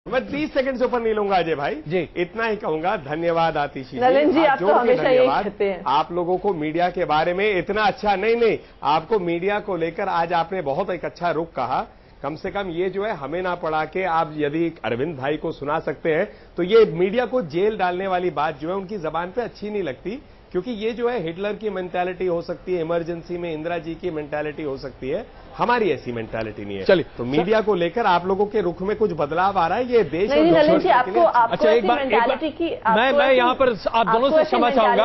मैं 30 सेकंड से ऊपर नहीं लूंगा अजय भाई जी, इतना ही कहूंगा। धन्यवाद आतिशी जी, नलिन जी, आप तो हमेशा यही कहते हैं। आप लोगों को मीडिया के बारे में इतना अच्छा नहीं, आपको मीडिया को लेकर आज आपने बहुत एक अच्छा रुख कहा। कम से कम ये जो है हमें ना पड़ा के आप यदि अरविंद भाई को सुना सकते हैं तो ये मीडिया को जेल डालने वाली बात जो है उनकी जबान पे अच्छी नहीं लगती, क्योंकि ये जो है हिटलर की मेंटालिटी हो सकती है, इमरजेंसी में इंदिरा जी की मेंटालिटी हो सकती है, हमारी ऐसी मेंटालिटी नहीं है। चलिए, तो मीडिया को लेकर आप लोगों के रुख में कुछ बदलाव आ रहा है, ये देश नहीं, नलिन जी, आपको अच्छा एक बार मैं यहाँ पर आप दोनों से क्षमा चाहूंगा,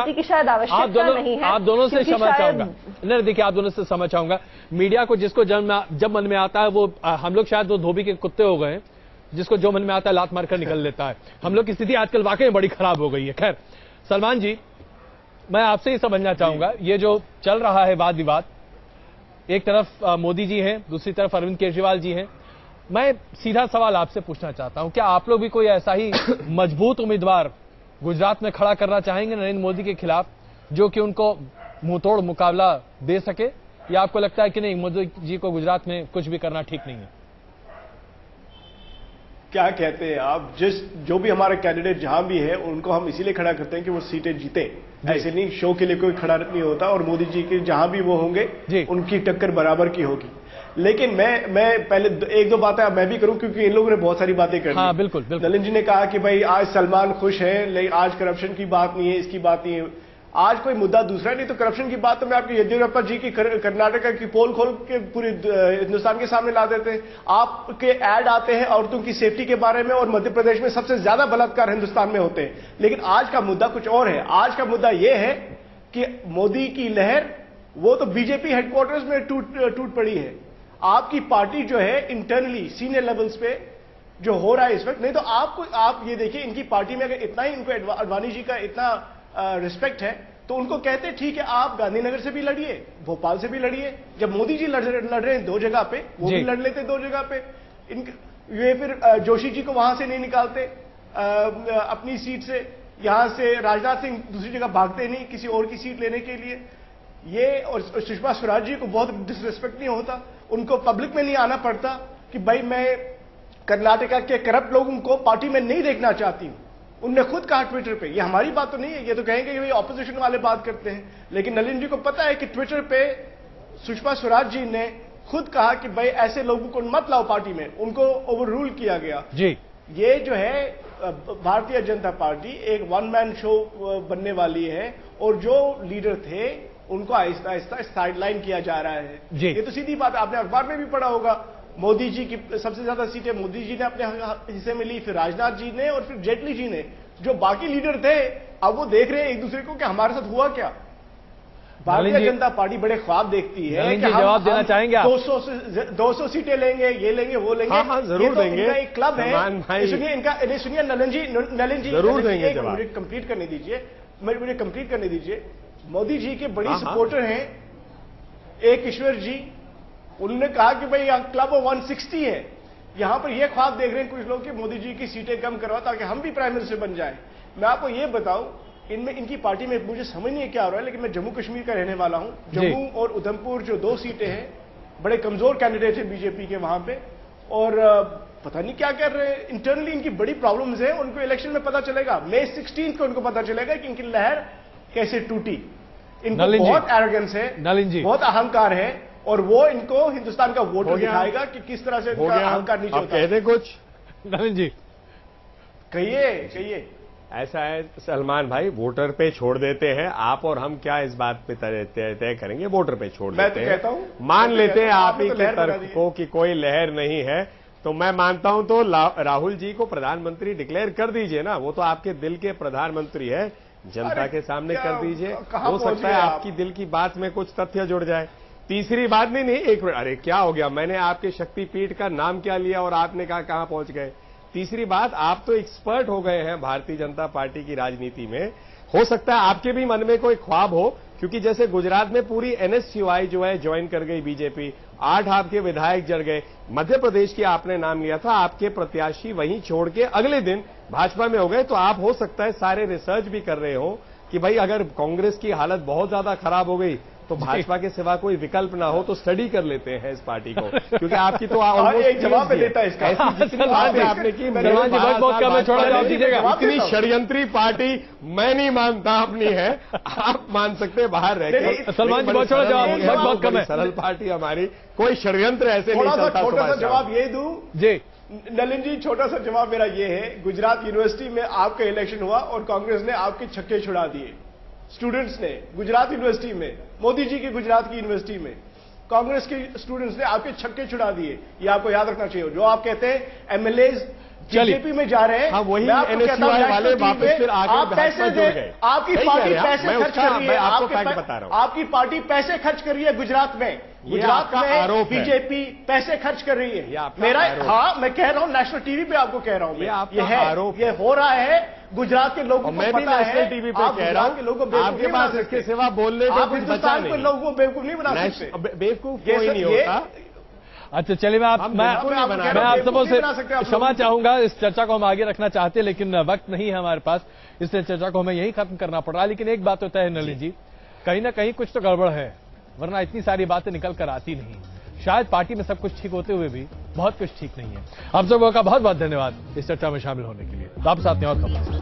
आप दोनों से क्षमा चाहूंगा। नहीं देखिए, आप दोनों से क्षमा चाहूंगा। मीडिया को जिसको जब मन में आता है वो हम लोग शायद वो धोबी के कुत्ते हो गए, जिसको जो मन में आता है लात मारकर निकल लेता है। हम लोग की स्थिति आजकल वाकई में बड़ी खराब हो गई है। खैर सलमान जी, मैं आपसे ही समझना चाहूंगा, ये जो चल रहा है वाद विवाद, एक तरफ मोदी जी हैं, दूसरी तरफ अरविंद केजरीवाल जी हैं। मैं सीधा सवाल आपसे पूछना चाहता हूं, क्या आप लोग भी कोई ऐसा ही मजबूत उम्मीदवार गुजरात में खड़ा करना चाहेंगे नरेंद्र मोदी के खिलाफ, जो कि उनको मुंहतोड़ मुकाबला दे सके, या आपको लगता है कि नहीं, मोदी जी को गुजरात में कुछ भी करना ठीक नहीं है? क्या कहते हैं आप, जो भी हमारे कैंडिडेट जहां भी है उनको हम इसीलिए खड़ा करते हैं कि वो सीटें जीते, ऐसे नहीं शो के लिए कोई खड़ा नहीं होता। और मोदी जी के जहां भी वो होंगे उनकी टक्कर बराबर की होगी। लेकिन मैं पहले एक दो बातें मैं भी करूं, क्योंकि इन लोगों ने बहुत सारी बातें कर दी। हाँ, बिल्कुल। नलिन जी ने कहा कि भाई आज सलमान खुश है, लेकिन आज करप्शन की बात नहीं है, इसकी बात नहीं है। आज कोई मुद्दा दूसरा नहीं, तो करप्शन की बात तो मैं आपके येदियुरप्पा जी की कर्नाटका की पोल खोल के पूरे हिंदुस्तान के सामने ला देते हैं। आपके ऐड आते हैं औरतों की सेफ्टी के बारे में, और मध्य प्रदेश में सबसे ज्यादा बलात्कार हिंदुस्तान में होते हैं। लेकिन आज का मुद्दा कुछ और है। आज का मुद्दा यह है कि मोदी की लहर वो तो बीजेपी हेडक्वार्टर्स में टूट पड़ी है। आपकी पार्टी जो है इंटरनली सीनियर लेवल्स पे जो हो रहा है इस वक्त, नहीं तो आप ये देखिए, इनकी पार्टी में अगर इतना ही इनको अडवाणी जी का इतना रिस्पेक्ट है तो उनको कहते हैं ठीक है, आप गांधीनगर से भी लड़िए, भोपाल से भी लड़िए। जब मोदी जी लड़ रहे हैं दो जगह पे, वो भी लड़ लेते दो जगह पे। ये फिर जोशी जी को वहां से नहीं निकालते अपनी सीट से, यहां से राजनाथ सिंह दूसरी जगह भागते नहीं किसी और की सीट लेने के लिए। ये और सुषमा स्वराज जी को बहुत डिसरिस्पेक्ट नहीं होता, उनको पब्लिक में नहीं आना पड़ता कि भाई मैं कर्नाटका के करप्ट लोगों को पार्टी में नहीं देखना चाहती हूं। उनने खुद कहा ट्विटर पे, ये हमारी बात तो नहीं है, ये तो कहेंगे कि भाई ऑपोजिशन वाले बात करते हैं। लेकिन नलिन जी को पता है कि ट्विटर पे सुषमा स्वराज जी ने खुद कहा कि भाई ऐसे लोगों को मत लाओ पार्टी में, उनको ओवर रूल किया गया जी। ये जो है भारतीय जनता पार्टी एक वन मैन शो बनने वाली है, और जो लीडर थे उनको आहिस्ता आहिस्ता साइडलाइन किया जा रहा है जी। ये तो सीधी बात है, आपने अखबार में भी पढ़ा होगा। मोदी जी की सबसे ज्यादा सीटें मोदी जी ने अपने हिस्से में ली, फिर राजनाथ जी ने, और फिर जेटली जी ने। जो बाकी लीडर थे अब वो देख रहे हैं एक दूसरे को कि हमारे साथ हुआ क्या। भारतीय जनता पार्टी बड़े ख्वाब देखती है कि जवाब देना चाहेंगे 200 सीटें लेंगे, ये लेंगे वो लेंगे। हाँ, जरूर देंगे। इनका एक क्लब है, सुनिए इनका, सुनिए नलिन जी जरूर देंगे। मुझे कंप्लीट करने दीजिए, मुझे कंप्लीट करने दीजिए। मोदी जी के बड़ी सपोर्टर हैं एक ईश्वर जी, उन्होंने कहा कि भाई यहाँ क्लब ऑफ 160 है, यहां पर ये ख्वाब देख रहे हैं कुछ लोग कि मोदी जी की सीटें कम करवा ताकि हम भी प्राइम मिनिस्टर बन जाएं। मैं आपको ये बताऊं, इनमें इनकी पार्टी में मुझे समझ नहीं क्या हो रहा है, लेकिन मैं जम्मू कश्मीर का रहने वाला हूं। जम्मू और उधमपुर जो 2 सीटें हैं, बड़े कमजोर कैंडिडेट है बीजेपी के वहां पे, और पता नहीं क्या कर रहे हैं। इंटरनली इनकी बड़ी प्रॉब्लम्स है, उनको इलेक्शन में पता चलेगा, May 16 को उनको पता चलेगा कि इनकी लहर कैसे टूटी। इनको बहुत एरोगेंस है, बहुत अहंकार है, और वो इनको हिंदुस्तान का वोटर दिखाएगा कि किस तरह से इनका अहंकार नीचे होता है। कहते कुछ नलिन जी कहिए। ऐसा है सलमान भाई, वोटर पे छोड़ देते हैं, आप और हम क्या इस बात पे तय करेंगे, वोटर पे छोड़ देते हैं। कहता हूं, मान लेते हैं आप ही के तर्क को कि कोई लहर नहीं है, तो मैं मानता हूं तो राहुल जी को प्रधानमंत्री डिक्लेयर कर दीजिए ना, वो तो आपके दिल के प्रधानमंत्री है, जनता के सामने कर दीजिए। हो सकता है आपकी दिल की बात में कुछ तथ्य जुड़ जाए। तीसरी बात नहीं, एक मिनट, अरे क्या हो गया, मैंने आपके शक्तिपीठ का नाम क्या लिया और आपने कहा कहां पहुंच गए। तीसरी बात, आप तो एक्सपर्ट हो गए हैं भारतीय जनता पार्टी की राजनीति में, हो सकता है आपके भी मन में कोई ख्वाब हो, क्योंकि जैसे गुजरात में पूरी एनएसयूआई जो है ज्वाइन कर गई बीजेपी, 8 आपके विधायक जड़ गए, मध्य प्रदेश की आपने नाम लिया था, आपके प्रत्याशी वहीं छोड़ के अगले दिन भाजपा में हो गए, तो आप हो सकता है सारे रिसर्च भी कर रहे हो कि भाई अगर कांग्रेस की हालत बहुत ज्यादा खराब हो गई तो भाजपा के सिवा कोई विकल्प ना हो तो स्टडी कर लेते हैं इस पार्टी को, क्योंकि आपकी तो एक जवाब में देता है इसका। आपने की इतनी षड्यंत्री पार्टी मैं नहीं मानता अपनी है, आप मान सकते हैं बाहर रह सलमान जी बहुत छोटा जवाब, बहुत कम है। सरल पार्टी हमारी, कोई षड्यंत्र ऐसे नहीं चलता। छोटा सा जवाब ये दूं जी नलिन जी, छोटा सा जवाब मेरा ये है, गुजरात यूनिवर्सिटी में आपका इलेक्शन हुआ और कांग्रेस ने आपके छक्के छुड़ा दिए। स्टूडेंट्स ने गुजरात यूनिवर्सिटी में, मोदी जी की गुजरात की यूनिवर्सिटी में कांग्रेस के स्टूडेंट्स ने आपके छक्के छुड़ा दिए। ये आपको याद रखना चाहिए। जो आप कहते हैं एमएलए बीजेपी में जा रहे हैं, हाँ, वही एनएसयूआई वाले वापस फिर आगे आप पैसे जुड़ गए। आपकी पार्टी पैसे खर्च कर रही है, आपको फैक्ट बता रहा हूं, आपकी पार्टी पैसे खर्च कर रही है गुजरात में। गुजरात का आरोप बीजेपी पैसे खर्च कर रही है। मेरा हाँ, मैं कह रहा हूं, नेशनल टीवी पे आपको कह रहा हूं, ये है आरोप, ये हो रहा है। गुजरात के लोगों को पता है, नेशनल टीवी पे कह रहा हूं, आपके पास इसके सिवा बोलने को कुछ बचा नहीं। लोगों को बेवकूफ नहीं बना सकते, बेवकूफ कोई नहीं होता। अच्छा चलिए, मैं आप सबों से क्षमा चाहूंगा। इस चर्चा को हम आगे रखना चाहते हैं लेकिन वक्त नहीं है हमारे पास, इसलिए चर्चा को हमें यही खत्म करना पड़ रहा है। लेकिन एक बात होता है नलिन जी, कहीं ना कहीं कुछ तो गड़बड़ है, वरना इतनी सारी बातें निकल कर आती नहीं। शायद पार्टी में सब कुछ ठीक होते हुए भी बहुत कुछ ठीक नहीं है। आप सबों का बहुत बहुत धन्यवाद इस चर्चा में शामिल होने के लिए। आप साथ में और खबर